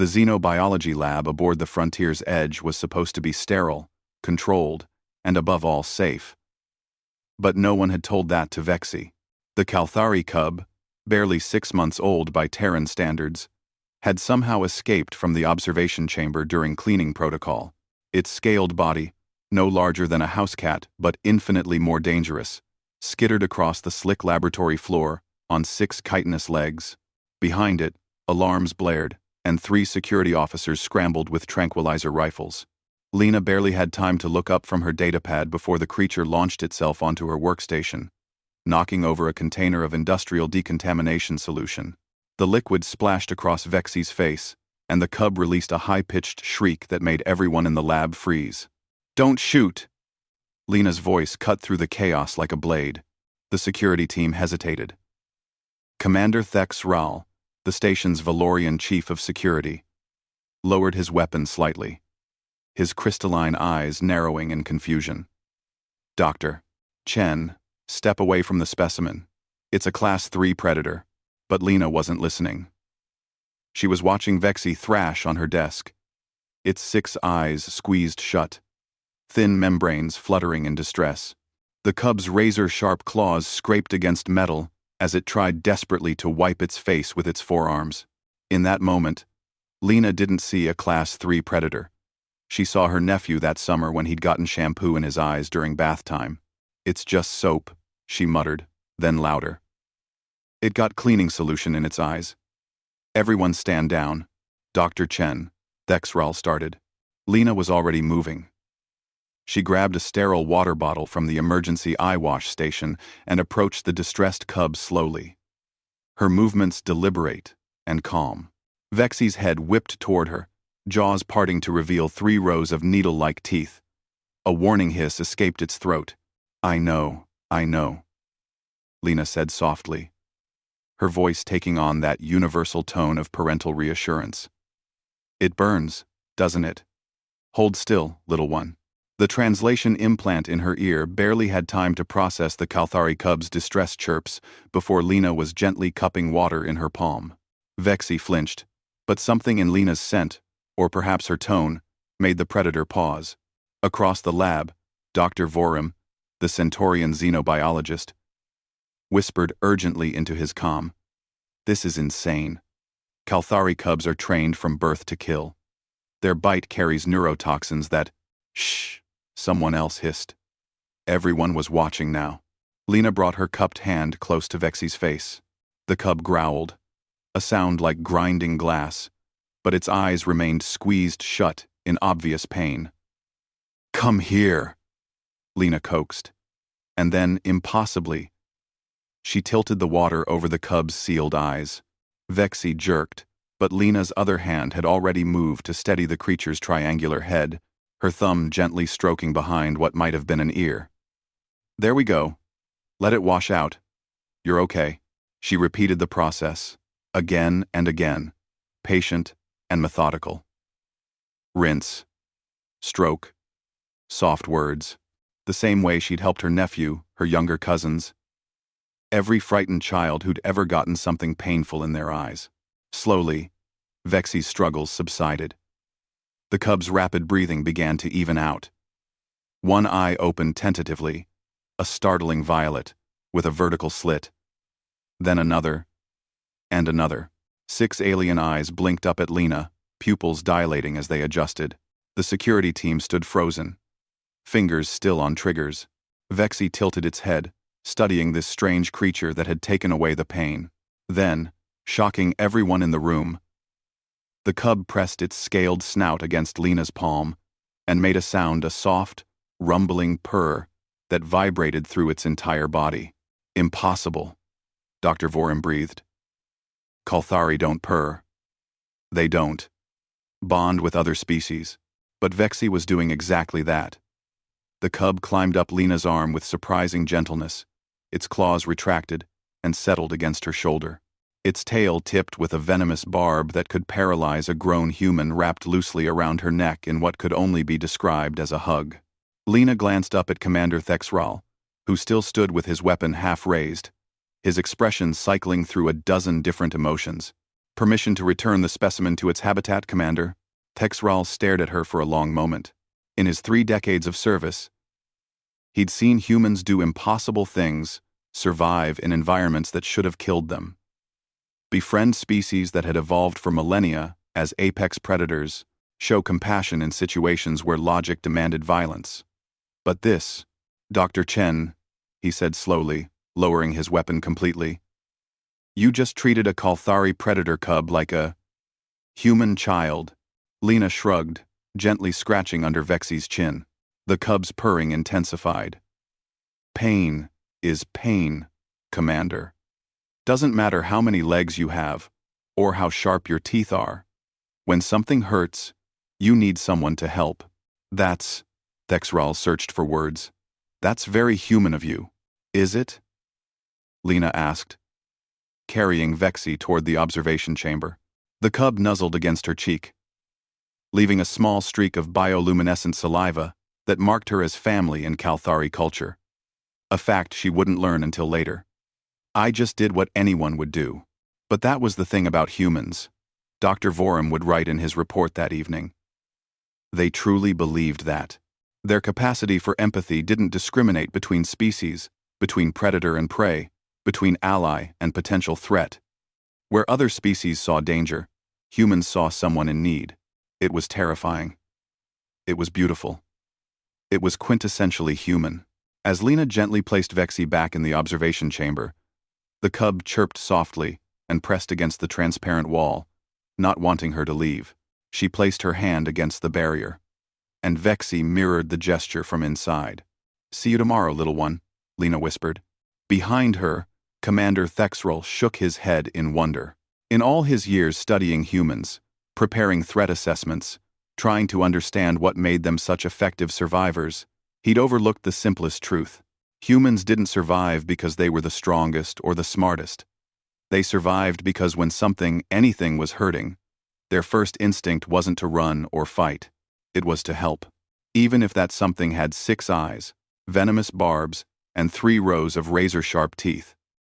The xenobiology lab aboard the Frontier's Edge was supposed to be sterile, controlled, and above all safe. But no one had told that to Vexy. The Kalthari cub, barely 6 months old by Terran standards, had somehow escaped from the observation chamber during cleaning protocol. Its scaled body, no larger than a house cat but infinitely more dangerous, skittered across the slick laboratory floor on 6 chitinous legs. Behind it, alarms blared, and 3 security officers scrambled with tranquilizer rifles. Lena barely had time to look up from her datapad before the creature launched itself onto her workstation, knocking over a container of industrial decontamination solution. The liquid splashed across Vexy's face, and the cub released a high-pitched shriek that made everyone in the lab freeze. "Don't shoot!" Lena's voice cut through the chaos like a blade. The security team hesitated. Commander Thex Ral, the station's Valorian chief of security, lowered his weapon slightly, his crystalline eyes narrowing in confusion. "Dr. Chen, step away from the specimen. It's a Class 3 predator." But Lena wasn't listening. She was watching Vexy thrash on her desk, its 6 eyes squeezed shut, thin membranes fluttering in distress. The cub's razor-sharp claws scraped against metal as it tried desperately to wipe its face with its forearms. In that moment, Lena didn't see a Class 3 predator. She saw her nephew that summer when he'd gotten shampoo in his eyes during bath time. "It's just soap," she muttered, then louder. "It got cleaning solution in its eyes." "Everyone stand down." "Dr. Chen," Thexral started. Lena was already moving. She grabbed a sterile water bottle from the emergency eye wash station and approached the distressed cub slowly. Her movements deliberate and calm. Vexy's head whipped toward her, jaws parting to reveal 3 rows of needle-like teeth. A warning hiss escaped its throat. I know," Lena said softly, her voice taking on that universal tone of parental reassurance. "It burns, doesn't it? Hold still, little one." The translation implant in her ear barely had time to process the Kalthari cub's distress chirps before Lena was gently cupping water in her palm. Vexy flinched, but something in Lena's scent, or perhaps her tone, made the predator pause. Across the lab, Dr. Vorim, the Centaurian xenobiologist, whispered urgently into his comm. "This is insane. Kalthari cubs are trained from birth to kill. Their bite carries neurotoxins that—" "Shh," someone else hissed. Everyone was watching now. Lena brought her cupped hand close to Vexy's face. The cub growled, a sound like grinding glass, but its eyes remained squeezed shut in obvious pain. "Come here," Lena coaxed. And then, impossibly, she tilted the water over the cub's sealed eyes. Vexy jerked, but Lena's other hand had already moved to steady the creature's triangular head, her thumb gently stroking behind what might have been an ear. "There we go. Let it wash out. You're okay." She repeated the process, again and again, patient and methodical. Rinse. Stroke. Soft words. The same way she'd helped her nephew, her younger cousins. Every frightened child who'd ever gotten something painful in their eyes. Slowly, Vexy's struggles subsided. The cub's rapid breathing began to even out. One eye opened tentatively, a startling violet, with a vertical slit. Then another, and another. 6 alien eyes blinked up at Lena, pupils dilating as they adjusted. The security team stood frozen, fingers still on triggers. Vexy tilted its head, studying this strange creature that had taken away the pain. Then, shocking everyone in the room, the cub pressed its scaled snout against Lena's palm and made a sound, a soft, rumbling purr that vibrated through its entire body. "Impossible," Dr. Vorim breathed. "Kalthari don't purr. They don't bond with other species." But Vexy was doing exactly that. The cub climbed up Lena's arm with surprising gentleness, its claws retracted and settled against her shoulder. Its tail tipped with a venomous barb that could paralyze a grown human wrapped loosely around her neck in what could only be described as a hug. Lena glanced up at Commander Thexral, who still stood with his weapon half raised, his expression cycling through a dozen different emotions. Permission to return the specimen to its habitat, Commander? Texral stared at her for a long moment. In his 3 decades of service, he'd seen humans do impossible things, survive in environments that should have killed them, befriend species that had evolved for millennia as apex predators, show compassion in situations where logic demanded violence. But this, Dr. Chen, he said slowly, lowering his weapon completely, you just treated a Kalthari predator cub like a human child. Lena shrugged, gently scratching under Vexy's chin. The cub's purring intensified. Pain is pain, Commander. Doesn't matter how many legs you have, or how sharp your teeth are. When something hurts, you need someone to help. That's, Texral searched for words. That's very human of you. Is it? Lena asked, carrying Vexy toward the observation chamber. The cub nuzzled against her cheek, leaving a small streak of bioluminescent saliva that marked her as family in Kalthari culture. A fact she wouldn't learn until later. I just did what anyone would do. But that was the thing about humans, Dr. Vorum would write in his report that evening. They truly believed that. Their capacity for empathy didn't discriminate between species, between predator and prey, between ally and potential threat. Where other species saw danger, humans saw someone in need. It was terrifying. It was beautiful. It was quintessentially human. As Lena gently placed Vexy back in the observation chamber, the cub chirped softly and pressed against the transparent wall, not wanting her to leave. She placed her hand against the barrier, and Vexy mirrored the gesture from inside. See you tomorrow, little one, Lena whispered. Behind her, Commander Texral shook his head in wonder. In all his years studying humans, preparing threat assessments, trying to understand what made them such effective survivors, he'd overlooked the simplest truth. Humans didn't survive because they were the strongest or the smartest. They survived because when anything was hurting, their first instinct wasn't to run or fight. It was to help. Even if that something had 6 eyes, venomous barbs, and 3 rows of razor-sharp teeth.